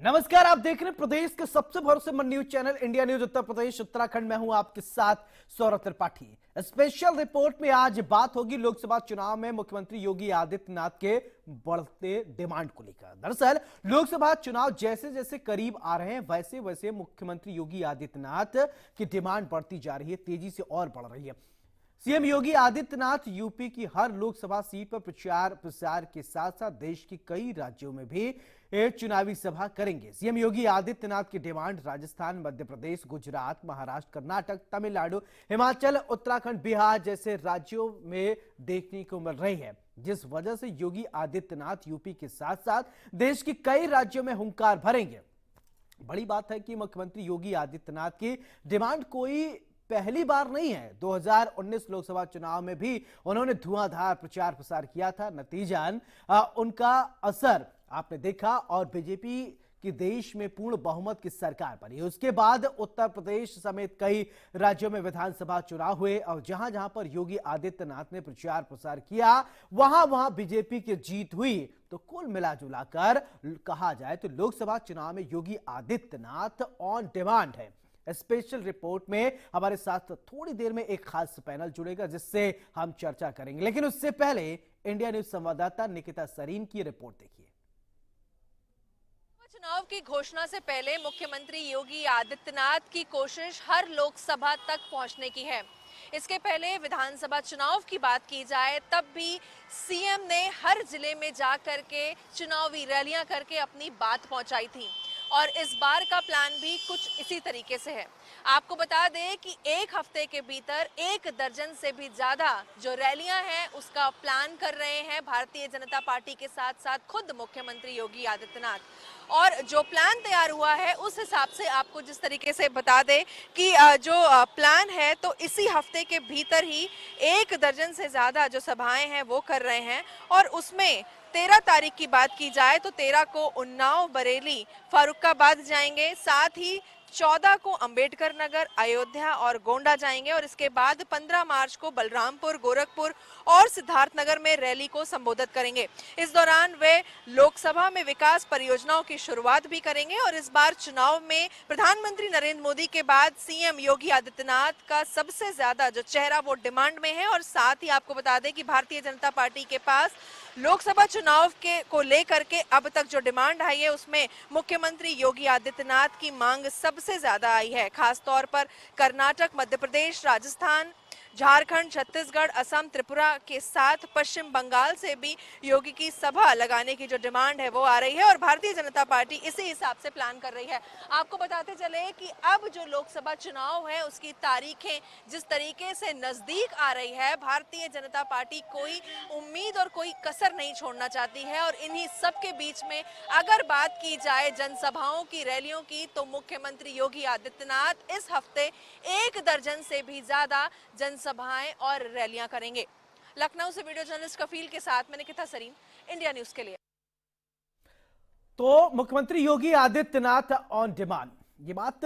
नमस्कार, आप देख रहे हैं प्रदेश के सबसे भरोसेमंद news channel India news Uttar Pradesh Uttarakhand में हूं आपके साथ सौरभ त्रिपाठी। स्पेशल रिपोर्ट में आज बात होगी लोकसभा चुनाव में मुख्यमंत्री योगी आदित्यनाथ के बढ़ते डिमांड को लेकर। दरअसल लोकसभा चुनाव जैसे जैसे करीब आ रहे हैं वैसे वैसे मुख्यमंत्री योगी आदित्यनाथ की डिमांड बढ़ती जा रही है, तेजी से और बढ़ रही है। सीएम योगी आदित्यनाथ यूपी की हर लोकसभा सीट पर प्रचार प्रसार के साथ साथ देश के कई राज्यों में भी चुनावी सभा करेंगे। सीएम योगी आदित्यनाथ की डिमांड राजस्थान, मध्य प्रदेश, गुजरात, महाराष्ट्र, कर्नाटक, तमिलनाडु, हिमाचल, उत्तराखंड, बिहार जैसे राज्यों में देखने को मिल रही है, जिस वजह से योगी आदित्यनाथ यूपी के साथ साथ देश के कई राज्यों में हुंकार भरेंगे। बड़ी बात है कि मुख्यमंत्री योगी आदित्यनाथ की डिमांड कोई पहली बार नहीं है। 2019 लोकसभा चुनाव में भी उन्होंने धुआंधार प्रचार प्रसार किया था। नतीजन उनका असर आपने देखा और बीजेपी की देश में पूर्ण बहुमत की सरकार बनी। उसके बाद उत्तर प्रदेश समेत कई राज्यों में विधानसभा चुनाव हुए और जहां जहां पर योगी आदित्यनाथ ने प्रचार प्रसार किया वहां वहां बीजेपी की जीत हुई। तो कुल मिलाजुलाकर कहा जाए तो लोकसभा चुनाव में योगी आदित्यनाथ ऑन डिमांड है। स्पेशल रिपोर्ट में हमारे साथ थोड़ी देर में एक खास पैनल जुड़ेगा जिससे हम चर्चा करेंगे, लेकिन उससे पहले इंडिया न्यूज संवाददाता निकिता सरीन की रिपोर्ट देखिए। चुनाव की घोषणा से पहले मुख्यमंत्री योगी आदित्यनाथ की कोशिश हर लोकसभा तक पहुंचने की है। इसके पहले विधानसभा चुनाव की बात की जाए तब भी सीएम ने हर जिले में जाकर के चुनावी रैलियां करके अपनी बात पहुंचाई थी और इस बार का प्लान भी कुछ इसी तरीके से है। आपको बता दें कि एक हफ्ते के भीतर 1 दर्जन से भी ज्यादा जो रैलियां हैं उसका प्लान कर रहे हैं भारतीय जनता पार्टी के साथ साथ खुद मुख्यमंत्री योगी आदित्यनाथ। और जो प्लान तैयार हुआ है उस हिसाब से आपको जिस तरीके से बता दें कि जो प्लान है तो इसी हफ्ते के भीतर ही 1 दर्जन से ज्यादा जो सभाएं हैं वो कर रहे हैं। और उसमें 13 तारीख की बात की जाए तो 13 को उन्नाव, बरेली, फर्रुखाबाद जाएंगे, साथ ही 14 को अंबेडकर नगर, अयोध्या और गोंडा जाएंगे और इसके बाद 15 मार्च को बलरामपुर, गोरखपुर और सिद्धार्थनगर में रैली को संबोधित करेंगे। इस दौरान वे लोकसभा में विकास परियोजनाओं की शुरुआत भी करेंगे और इस बार चुनाव में प्रधानमंत्री नरेंद्र मोदी के बाद सीएम योगी आदित्यनाथ का सबसे ज्यादा जो चेहरा वो डिमांड में है। और साथ ही आपको बता दें कि भारतीय जनता पार्टी के पास लोकसभा चुनाव को लेकर के अब तक जो डिमांड आई है उसमें मुख्यमंत्री योगी आदित्यनाथ की मांग सबसे ज्यादा आई है। खासतौर पर कर्नाटक, मध्य प्रदेश, राजस्थान, झारखंड, छत्तीसगढ़, असम, त्रिपुरा के साथ पश्चिम बंगाल से भी योगी की सभा लगाने की जो डिमांड है वो आ रही है और भारतीय जनता पार्टी इसी हिसाब से प्लान कर रही है। आपको बताते चले कि अब जो लोकसभा चुनाव है उसकी तारीखें जिस तरीके से नजदीक आ रही है, भारतीय जनता पार्टी कोई उम्मीद और कोई कसर नहीं छोड़ना चाहती है। और इन्हीं सब के बीच में अगर बात की जाए जनसभाओं की, रैलियों की, तो मुख्यमंत्री योगी आदित्यनाथ इस हफ्ते 1 दर्जन से भी ज्यादा सभाएं और रैलियां करेंगे। लखनऊ से वीडियो जर्नलिस्ट कफील के साथ मैं निकिता सरीन, इंडिया न्यूज के लिए। तो मुख्यमंत्री योगी आदित्यनाथ ऑन डिमांड, ये बात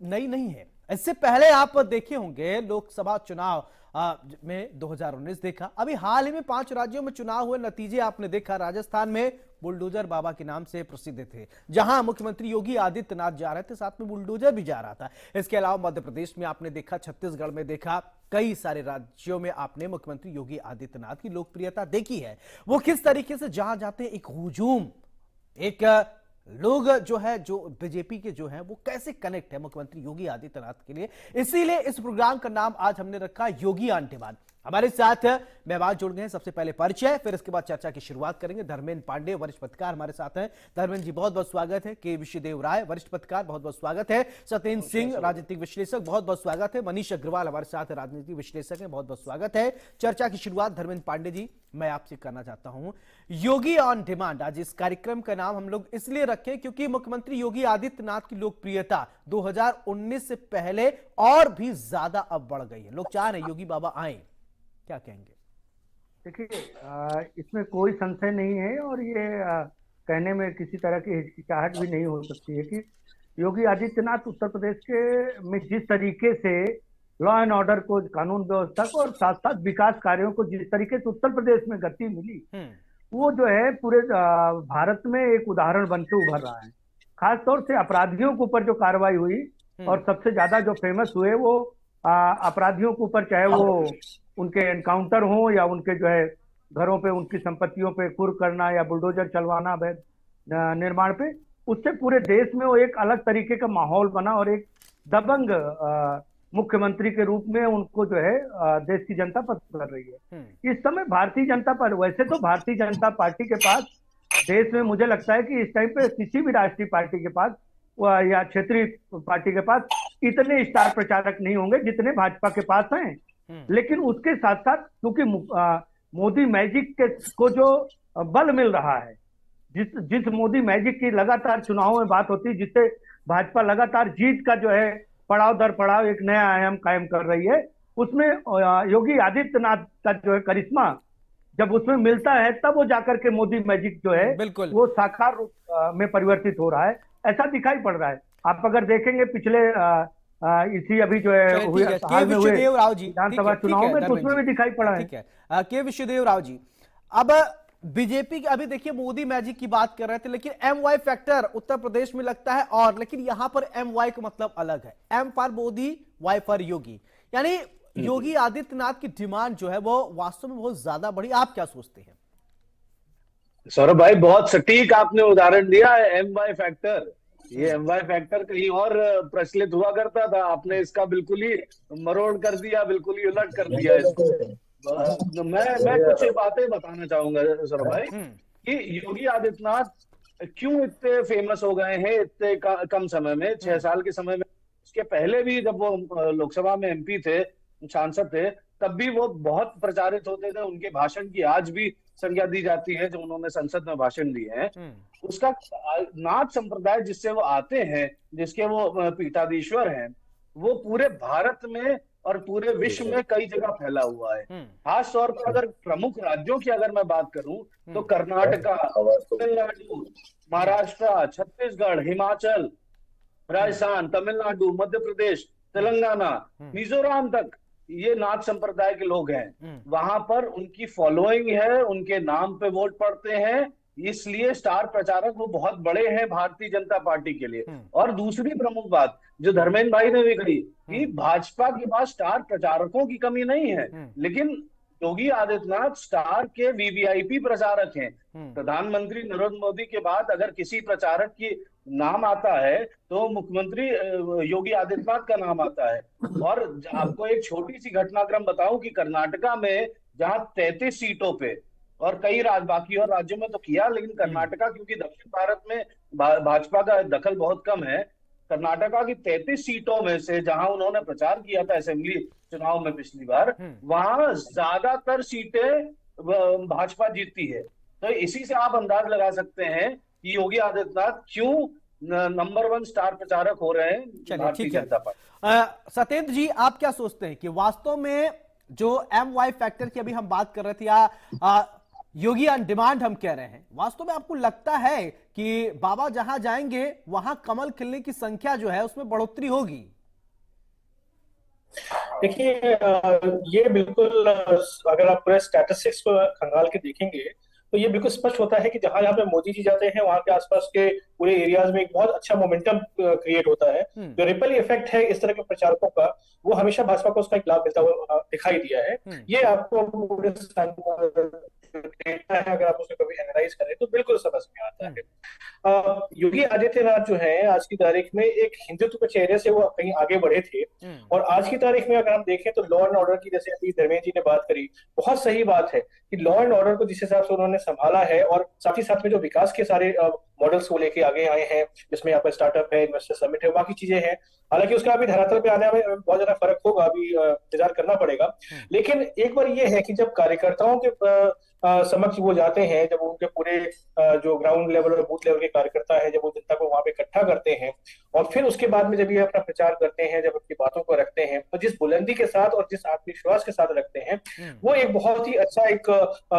नई नहीं है। इससे पहले आप देखे होंगे लोकसभा चुनाव में 2019 देखा, अभी हाल ही में 5 राज्यों में चुनाव हुए, नतीजे आपने देखा। राजस्थान में बुलडोजर बाबा के नाम से प्रसिद्ध थे, जहां मुख्यमंत्री योगी आदित्यनाथ जा रहे थे, साथ में बुलडोजर भी जा रहा था। इसके अलावा मध्य प्रदेश में आपने देखा, छत्तीसगढ़ में देखा, कई सारे राज्यों में आपने मुख्यमंत्री योगी आदित्यनाथ की लोकप्रियता देखी है। वो किस तरीके से जहां जाते हैं एक हुजूम, एक लोग जो है, जो बीजेपी के जो है वो कैसे कनेक्ट है मुख्यमंत्री योगी आदित्यनाथ के लिए। इसीलिए इस प्रोग्राम का नाम आज हमने रखा योगी ऑन डिमांड। हमारे साथ मेहमान जुड़ गए हैं, सबसे पहले परिचय, फिर इसके बाद चर्चा की शुरुआत करेंगे। धर्मेंद्र पांडे वरिष्ठ पत्रकार हमारे साथ हैं। धर्मेंद्र जी बहुत बहुत स्वागत है। के विशुदेव राय वरिष्ठ पत्रकार बहुत बहुत स्वागत है। सत्येंद्र सिंह राजनीतिक विश्लेषक बहुत बहुत स्वागत है। मनीष अग्रवाल हमारे साथ राजनीतिक विश्लेषक है, बहुत बहुत स्वागत है। चर्चा की शुरुआत धर्मेंद्र पांडे जी मैं आपसे करना चाहता हूं। योगी ऑन डिमांड, आज इस कार्यक्रम का नाम हम लोग इसलिए रखें क्योंकि मुख्यमंत्री योगी आदित्यनाथ की लोकप्रियता 2019 से पहले और भी ज्यादा अब बढ़ गई है। लोग चाह रहे हैं योगी बाबा आए, क्या कहेंगे? देखिए, इसमें कोई संशय नहीं है और ये कहने में किसी तरह की हिचकिचाहट भी नहीं हो सकती है कि योगी आदित्यनाथ उत्तर प्रदेश के में जिस तरीके से लॉ एंड ऑर्डर को, कानून व्यवस्था को और साथ साथ विकास कार्यों को जिस तरीके से उत्तर प्रदेश में गति मिली, वो जो है पूरे भारत में एक उदाहरण बन के उभर रहा है। खास तौर से अपराधियों के ऊपर जो कार्रवाई हुई और सबसे ज्यादा जो फेमस हुए वो अपराधियों के ऊपर, चाहे वो उनके एनकाउंटर हो या उनके जो है घरों पे, उनकी संपत्तियों पे कुर करना या बुलडोजर चलवाना अवैध निर्माण पे, उससे पूरे देश में वो एक अलग तरीके का माहौल बना और एक दबंग मुख्यमंत्री के रूप में उनको जो है देश की जनता पसंद कर रही है। इस समय भारतीय जनता पार्टी, वैसे तो भारतीय जनता पार्टी के पास देश में मुझे लगता है कि इस टाइम पे किसी भी राष्ट्रीय पार्टी के पास या क्षेत्रीय पार्टी के पास इतने स्टार प्रचारक नहीं होंगे जितने भाजपा के पास हैं। लेकिन उसके साथ साथ क्योंकि मोदी मैजिक को जो बल मिल रहा है, जिस मोदी मैजिक की लगातार चुनावों में बात होती है, जिससे भाजपा लगातार जीत का जो है पड़ाव दर पड़ाव एक नया आयाम कायम कर रही है, उसमें योगी आदित्यनाथ का जो है करिश्मा जब उसमें मिलता है तब वो जाकर के मोदी मैजिक जो है बिल्कुल वो साकार रूप में परिवर्तित हो रहा है, ऐसा दिखाई पड़ रहा है। आप अगर देखेंगे पिछले इसी अभी जो है हुए हाल में हुए विधानसभा चुनाव में, तो उसमें भी दिखाई पड़ा है। ठीक है के विश्वदेव राव जी, अब बीजेपी के अभी देखिए मोदी मैजिक की बात कर रहे थे, लेकिन MY फैक्टर उत्तर प्रदेश में लगता है और, लेकिन यहां पर MY का मतलब अलग है, M for Modi, Y for Yogi, यानी योगी आदित्यनाथ की डिमांड जो है वो वास्तव में बहुत ज्यादा बढ़ी। आप क्या सोचते हैं? सौरभ भाई, बहुत सटीक आपने उदाहरण दिया है। MY फैक्टर, ये MY फैक्टर कहीं और प्रचलित हुआ करता था, आपने इसका बिल्कुल ही मरोड़ कर दिया, बिल्कुल ही उलट कर दिया इसको। मैं कुछ बातें बताना चाहूंगा सौरभ भाई कि योगी आदित्यनाथ क्यों इतने फेमस हो गए हैं इतने कम समय में, 6 साल के समय में। उसके पहले भी जब वो लोकसभा में MP थे, सांसद थे, तब भी वो बहुत प्रचारित होते थे। उनके भाषण की आज भी संज्ञा दी जाती है जो उन्होंने संसद में भाषण दिए हैं। उसका नाथ संप्रदाय जिससे वो आते हैं, जिसके वो पीठाधीश्वर हैं, वो पूरे भारत में और पूरे विश्व में कई जगह फैला हुआ है। खास तौर पर अगर प्रमुख राज्यों की अगर मैं बात करूं तो कर्नाटका, तमिलनाडु, महाराष्ट्र, छत्तीसगढ़, हिमाचल, राजस्थान, तमिलनाडु, मध्य प्रदेश, तेलंगाना, मिजोरम तक ये नाथ संप्रदाय के लोग हैं। वहां पर उनकी फॉलोइंग है, उनके नाम पे वोट पड़ते हैं, इसलिए स्टार प्रचारक वो बहुत बड़े हैं भारतीय जनता पार्टी के लिए। और दूसरी प्रमुख बात जो धर्मेंद्र भाई ने भी कही कि भाजपा के पास स्टार प्रचारकों की कमी नहीं है, लेकिन योगी आदित्यनाथ स्टार के VVIP प्रचारक हैं। प्रधानमंत्री नरेंद्र मोदी के बाद अगर किसी प्रचारक की नाम आता है तो मुख्यमंत्री योगी आदित्यनाथ का नाम आता है। और आपको एक छोटी सी घटनाक्रम बताऊं कि कर्नाटका में जहां 33 सीटों पे, और कई बाकी और राज्यों में तो किया, लेकिन कर्नाटका क्योंकि दक्षिण भारत में भाजपा का दखल बहुत कम है, कर्नाटका की 33 सीटों में से जहां उन्होंने प्रचार किया था असेंबली चुनाव में पिछली बार, वहां ज्यादातर सीटें भाजपा जीतती है। तो इसी से आप अंदाज लगा सकते हैं कि योगी आदित्यनाथ क्यों नंबर 1 स्टार प्रचारक हो रहे हैं भारतीय जनता पार्टी। सत्येंद्र जी, आप क्या सोचते हैं कि वास्तव में जो MY फैक्टर की अभी हम बात कर रहे थे या योगी ऑन डिमांड हम कह रहे हैं, वास्तव में आपको लगता है कि बाबा जहां जाएंगे वहां कमल खिलने की संख्या जो है उसमें बढ़ोतरी होगी? देखिए, ये बिल्कुल अगर आप पूरे स्टैटिस्टिक्स को खंगाल के देखेंगे तो ये बिल्कुल स्पष्ट होता है कि जहां जहां पे मोदी जी जाते हैं वहां के आसपास के पूरे एरियाज में एक बहुत अच्छा मोमेंटम क्रिएट होता है। जो रिपल इफेक्ट है इस तरह के प्रचारकों का, वो हमेशा भाजपा को उसका एक लाभ मिलता हुआ दिखाई दिया है। ये आपको पूरे डेटा है, अगर आप उसको कभी एनालाइज करें तो बिल्कुल समझ में आता है। योगी आदित्यनाथ जो है आज की तारीख में एक हिंदुत्व के चेहरे से वो कहीं आगे बढ़े थे, और आज की तारीख में अगर हम देखें तो लॉ एंड ऑर्डर की, जैसे अभी धर्मेंद्र जी ने बात करी, बहुत सही बात है कि लॉ एंड ऑर्डर को जिस हिसाब से उन्होंने संभाला है, और साथ ही साथ में जो विकास के सारे मॉडल्स को लेके आगे आए हैं, जिसमें यहाँ पर स्टार्टअप है, इन्वेस्टर समिट है, बाकी चीजें हैं। हालांकि उसका अभी धरातल पे आने में बहुत ज्यादा फर्क होगा, अभी इंतजार करना पड़ेगा। लेकिन एक बार ये है कि जब कार्यकर्ताओं के समक्ष वो जाते हैं, जब उनके पूरे जो ग्राउंड लेवल और बूथ लेवल के कार्यकर्ता है, जब वो जनता को वहां पे इकट्ठा करते हैं और फिर उसके बाद में जब ये अपना प्रचार करते हैं, जब अपनी बातों को रखते हैं, तो जिस बुलंदी के साथ और जिस आत्मविश्वास के साथ रखते हैं, वो एक बहुत ही अच्छा एक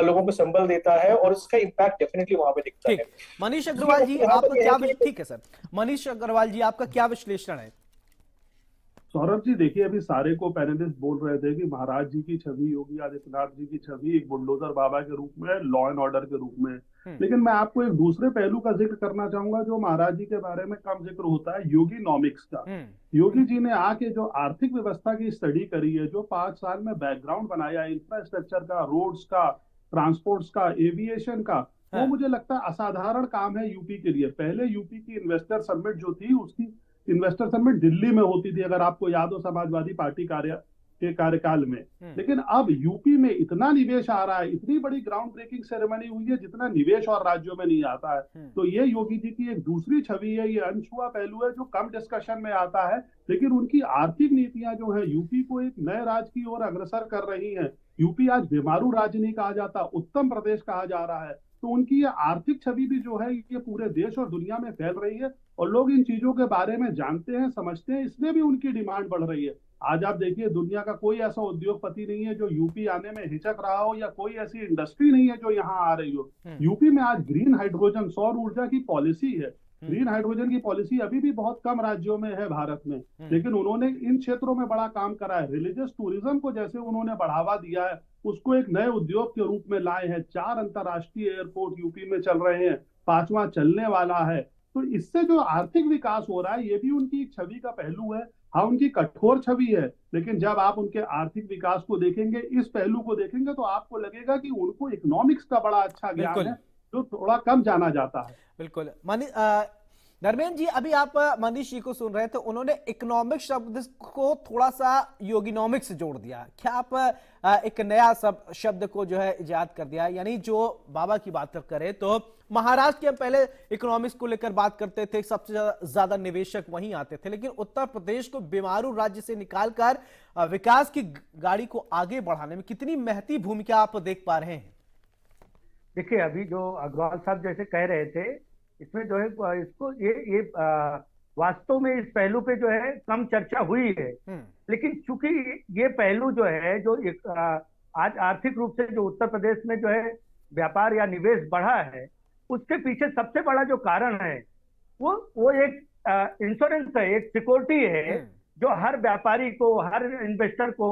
लोगों को संबल देता है और उसका इम्पैक्ट डेफिनेटली वहां पे दिखता है। मनीष अग्रवाल जी, आपका क्या ठीक है सर, मनीष अग्रवाल जी आपका क्या विश्लेषण है? सौरभ जी, देखिए, अभी सारे को पैनलिस्ट बोल रहे थे कि महाराज जी की छवि, योगी आदित्यनाथ जी की छवि एक बुलडोजर बाबा के रूप में, लॉ एंड ऑर्डर के रूप में लेकिन मैं आपको एक दूसरे पहलू का जिक्र करना चाहूंगा जो महाराज जी के बारे में कम जिक्र होता है, योगी नॉमिक्स का। योगी जी ने आके जो आर्थिक व्यवस्था की स्टडी करी है, जो 5 साल में बैकग्राउंड बनाया इंफ्रास्ट्रक्चर का, रोड्स का, ट्रांसपोर्ट्स का, एविएशन का, वो मुझे लगता है असाधारण काम है यूपी के लिए। पहले यूपी की इन्वेस्टर समिट जो थी, उसकी इन्वेस्टर समिट दिल्ली में होती थी, अगर आपको याद हो, समाजवादी पार्टी के कार्यकाल में। लेकिन अब यूपी में इतना निवेश आ रहा है, इतनी बड़ी ग्राउंड ब्रेकिंग सेरेमनी हुई है जितना निवेश और राज्यों में नहीं आता है। तो ये योगी जी की एक दूसरी छवि है, ये अनछुआ पहलू है जो कम डिस्कशन में आता है। लेकिन उनकी आर्थिक नीतियां जो है यूपी को एक नए राज्य की ओर अग्रसर कर रही है। यूपी आज बीमारू राज्य नहीं कहा जाता, उत्तम प्रदेश कहा जा रहा है। तो उनकी ये आर्थिक छवि भी जो है ये पूरे देश और दुनिया में फैल रही है, और लोग इन चीजों के बारे में जानते हैं, समझते हैं, इसलिए भी उनकी डिमांड बढ़ रही है। आज आप देखिए, दुनिया का कोई ऐसा उद्योगपति नहीं है जो यूपी आने में हिचक रहा हो, या कोई ऐसी इंडस्ट्री नहीं है जो यहाँ आ रही हो। यूपी में आज ग्रीन हाइड्रोजन, सौर ऊर्जा की पॉलिसी है। ग्रीन हाइड्रोजन की पॉलिसी अभी भी बहुत कम राज्यों में है भारत में, लेकिन उन्होंने इन क्षेत्रों में बड़ा काम करा है। रिलीजियस टूरिज्म को जैसे उन्होंने बढ़ावा दिया है, उसको एक नए उद्योग के रूप में लाए हैं। 4 अंतर्राष्ट्रीय एयरपोर्ट यूपी में चल रहे हैं, 5वां चलने वाला है। तो इससे जो आर्थिक विकास हो रहा है, ये भी उनकी एक छवि का पहलू है। हाँ, उनकी कठोर छवि है, लेकिन जब आप उनके आर्थिक विकास को देखेंगे, इस पहलू को देखेंगे, तो आपको लगेगा कि उनको इकोनॉमिक्स का बड़ा अच्छा ज्ञान है, जो थोड़ा कम जाना जाता है। बिल्कुल। धर्मेंद्र जी, अभी आप मनीष जी को सुन रहे थे, उन्होंने इकोनॉमिक्स शब्द को थोड़ा सा योगिनॉमिक्स से जोड़ दिया। क्या आप एक नया शब्द को जो है इजाद कर दिया? यानी जो बाबा की बात करें तो महाराष्ट्र के हम पहले इकोनॉमिक्स को लेकर बात करते थे, सबसे ज्यादा निवेशक वहीं आते थे, लेकिन उत्तर प्रदेश को बीमारू राज्य से निकालकर विकास की गाड़ी को आगे बढ़ाने में कितनी महती भूमिका आप देख पा रहे हैं? देखिए, अभी जो अग्रवाल साहब जैसे कह रहे थे, इसमें जो है इसको ये वास्तव में इस पहलू पे जो है कम चर्चा हुई है। लेकिन चूंकि ये पहलू जो है, जो आज आर्थिक रूप से जो उत्तर प्रदेश में जो है व्यापार या निवेश बढ़ा है, उसके पीछे सबसे बड़ा जो कारण है वो एक इंश्योरेंस है, एक सिक्योरिटी है, जो हर व्यापारी को, हर इन्वेस्टर को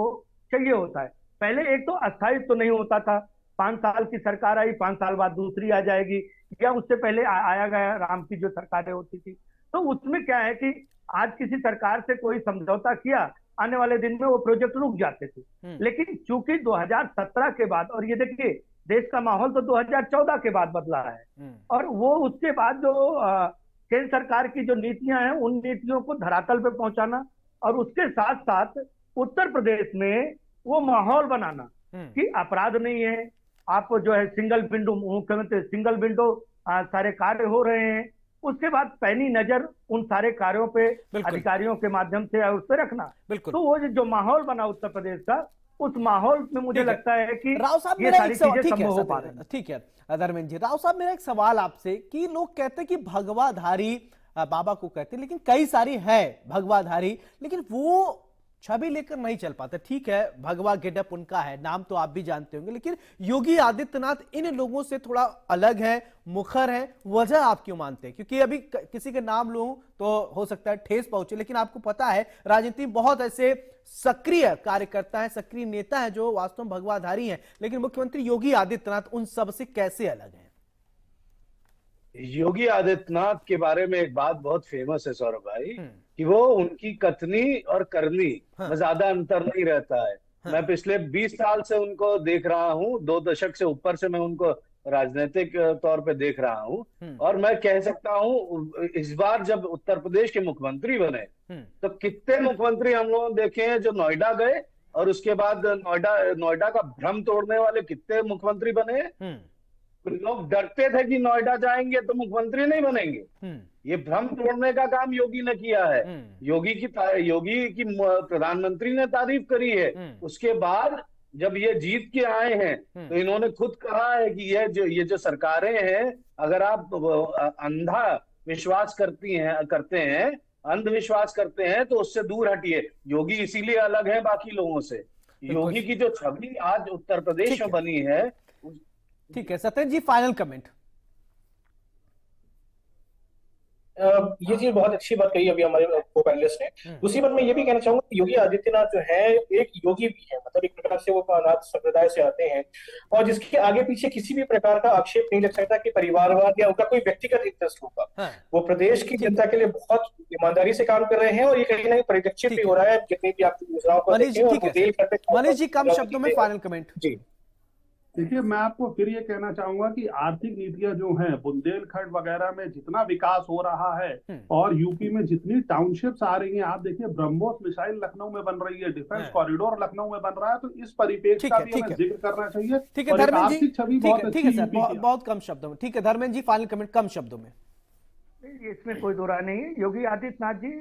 चाहिए होता है। पहले एक तो अस्थायित्व तो नहीं होता था, 5 साल की सरकार आई, 5 साल बाद दूसरी आ जाएगी, या उससे पहले आया गया राम की जो सरकारें होती थी। तो उसमें क्या है कि आज किसी सरकार से कोई समझौता किया, आने वाले दिन में वो प्रोजेक्ट रुक जाते थे। लेकिन चूंकि 2017 के बाद, और ये देखिए देश का माहौल तो 2014 के बाद बदला है, और वो उसके बाद जो केंद्र सरकार की जो नीतियां हैं, उन नीतियों को धरातल पे पहुंचाना, और उसके साथ साथ उत्तर प्रदेश में वो माहौल बनाना कि अपराध नहीं है, आप जो है सिंगल विंडो, मुख्यमंत्री सिंगल विंडो सारे कार्य हो रहे हैं। उसके बाद पैनी नजर उन सारे कार्यों पे अधिकारियों के माध्यम से उस पर रखना। तो वो जो माहौल बना उत्तर प्रदेश का, उस माहौल में मुझे लगता है कि राव साहब ये सारी चीजें संभव हो पा रही हैं। ठीक है धर्मेंद्र जी। राव साहब, मेरा एक सवाल आपसे कि लोग कहते हैं कि भगवाधारी बाबा को कहते हैं, लेकिन कई सारी है भगवाधारी, लेकिन वो छवि लेकर नहीं चल पाते। ठीक है, भगवा गेटअप उनका है, नाम तो आप भी जानते होंगे, लेकिन योगी आदित्यनाथ इन लोगों से थोड़ा अलग है, मुखर है। वजह आप क्यों मानते हैं? क्योंकि अभी किसी के नाम लूं तो हो सकता है ठेस पहुंचे, लेकिन आपको पता है राजनीति में बहुत ऐसे सक्रिय कार्यकर्ता है, सक्रिय नेता है जो वास्तव में भगवाधारी हैं, लेकिन मुख्यमंत्री योगी आदित्यनाथ उन सबसे कैसे अलग है? योगी आदित्यनाथ के बारे में एक बात बहुत फेमस है सौरभ भाई, कि वो उनकी कथनी और करनी में ज्यादा अंतर नहीं रहता है। मैं पिछले 20 साल से उनको देख रहा हूँ, 2 दशक से ऊपर से मैं उनको राजनीतिक तौर पे देख रहा हूँ, और मैं कह सकता हूँ इस बार जब उत्तर प्रदेश के मुख्यमंत्री बने, तो कितने मुख्यमंत्री हम लोगों ने देखे हैं जो नोएडा गए, और उसके बाद नोएडा का भ्रम तोड़ने वाले कितने मुख्यमंत्री बने। लोग डरते थे कि नोएडा जाएंगे तो मुख्यमंत्री नहीं बनेंगे। ये भ्रम तोड़ने का काम योगी ने किया है। योगी की प्रधानमंत्री ने तारीफ करी है। उसके बाद जब ये जीत के आए हैं, तो इन्होंने खुद कहा है कि ये जो सरकारें हैं, अगर आप अंधा विश्वास करते हैं, अंधविश्वास करते हैं, तो उससे दूर हटिए। योगी इसीलिए अलग है बाकी लोगों से। योगी की जो छवि आज उत्तर प्रदेश में बनी है। ठीक है सत्येंद्र जी, फाइनल कमेंट। ये चीज बहुत अच्छी बात कही अभी हमारे को पैनलिस्ट ने। दूसरी बात मैं ये भी कहना चाहूंगा कि योगी आदित्यनाथ जो है एक योगी भी है, मतलब एक प्रकार से वो अनाथ संप्रदाय से आते हैं और जिसके आगे पीछे किसी भी प्रकार का आक्षेप नहीं लग सकता कि परिवारवाद या उनका कोई व्यक्तिगत इंटरेस्ट होगा। हाँ। वो प्रदेश की जनता के लिए बहुत ईमानदारी से काम कर रहे हैं और ये कहीं ना कहीं परिलक्षित भी हो रहा है जितनी भी आप योजनाओं को मनीष जी, देखें। और ठीक है बुंदेलखंड में मनीष जी, कम शब्दों में फाइनल कमेंट। जी देखिए, मैं आपको फिर ये कहना चाहूंगा कि आर्थिक नीतियां जो हैं, बुंदेलखंड वगैरह में जितना विकास हो रहा है और यूपी में जितनी टाउनशिप्स आ रही हैं, आप देखिए ब्रह्मोस मिसाइल लखनऊ में बन रही है, डिफेंस कॉरिडोर लखनऊ में बन रहा है, तो इस परिप्रेक्ष्य का भी हमें जिक्र करना चाहिए। ठीक है और एक धर्मेंद्र जी, आर्थिक छवि बहुत ठीक है अच्छी सर, यूपी की। बहुत कम शब्दों में। ठीक है धर्मेंद्र जी, फाइनल कमेंट कम शब्दों में। इसमें कोई दो राय नहीं है। योगी आदित्यनाथ जी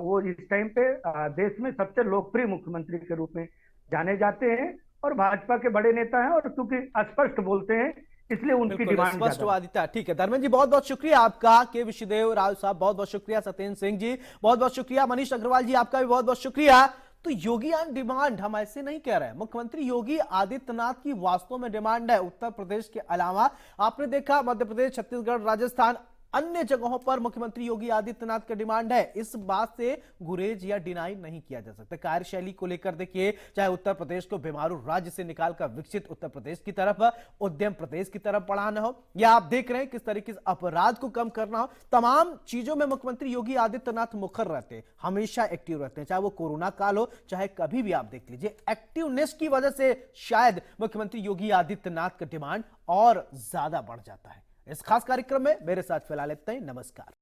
वो इस टाइम पे देश में सबसे लोकप्रिय मुख्यमंत्री के रूप में जाने जाते हैं और भाजपा के बड़े नेता हैं और क्योंकि स्पष्ट बोलते हैं इसलिए उनकी डिमांड स्पष्टवादिता। ठीक है धर्मेंद्र जी, बहुत बहुत शुक्रिया आपका। के विशुदेव राव साहब बहुत बहुत शुक्रिया। सत्येंद्र सिंह जी बहुत बहुत शुक्रिया। मनीष अग्रवाल जी आपका भी बहुत बहुत शुक्रिया। तो योगी ऑन डिमांड हम ऐसे नहीं कह रहे हैं, मुख्यमंत्री योगी आदित्यनाथ की वास्तव में डिमांड है। उत्तर प्रदेश के अलावा आपने देखा मध्य प्रदेश, छत्तीसगढ़, राजस्थान, अन्य जगहों पर मुख्यमंत्री योगी आदित्यनाथ का डिमांड है। इस बात से गुरेज या डिनाई नहीं किया जा सकता। कार्यशैली को लेकर देखिए, चाहे उत्तर प्रदेश को बीमारू राज्य से निकालकर विकसित उत्तर प्रदेश की तरफ, उद्यम प्रदेश की तरफ बढ़ाना हो, या आप देख रहे हैं किस तरीके से अपराध को कम करना हो, तमाम चीजों में मुख्यमंत्री योगी आदित्यनाथ मुखर रहते हैं, हमेशा एक्टिव रहते हैं। चाहे वो कोरोना काल हो, चाहे कभी भी आप देख लीजिए, एक्टिवनेस की वजह से शायद मुख्यमंत्री योगी आदित्यनाथ का डिमांड और ज्यादा बढ़ जाता है। इस खास कार्यक्रम में मेरे साथ फिलहाल इतना ही। नमस्कार।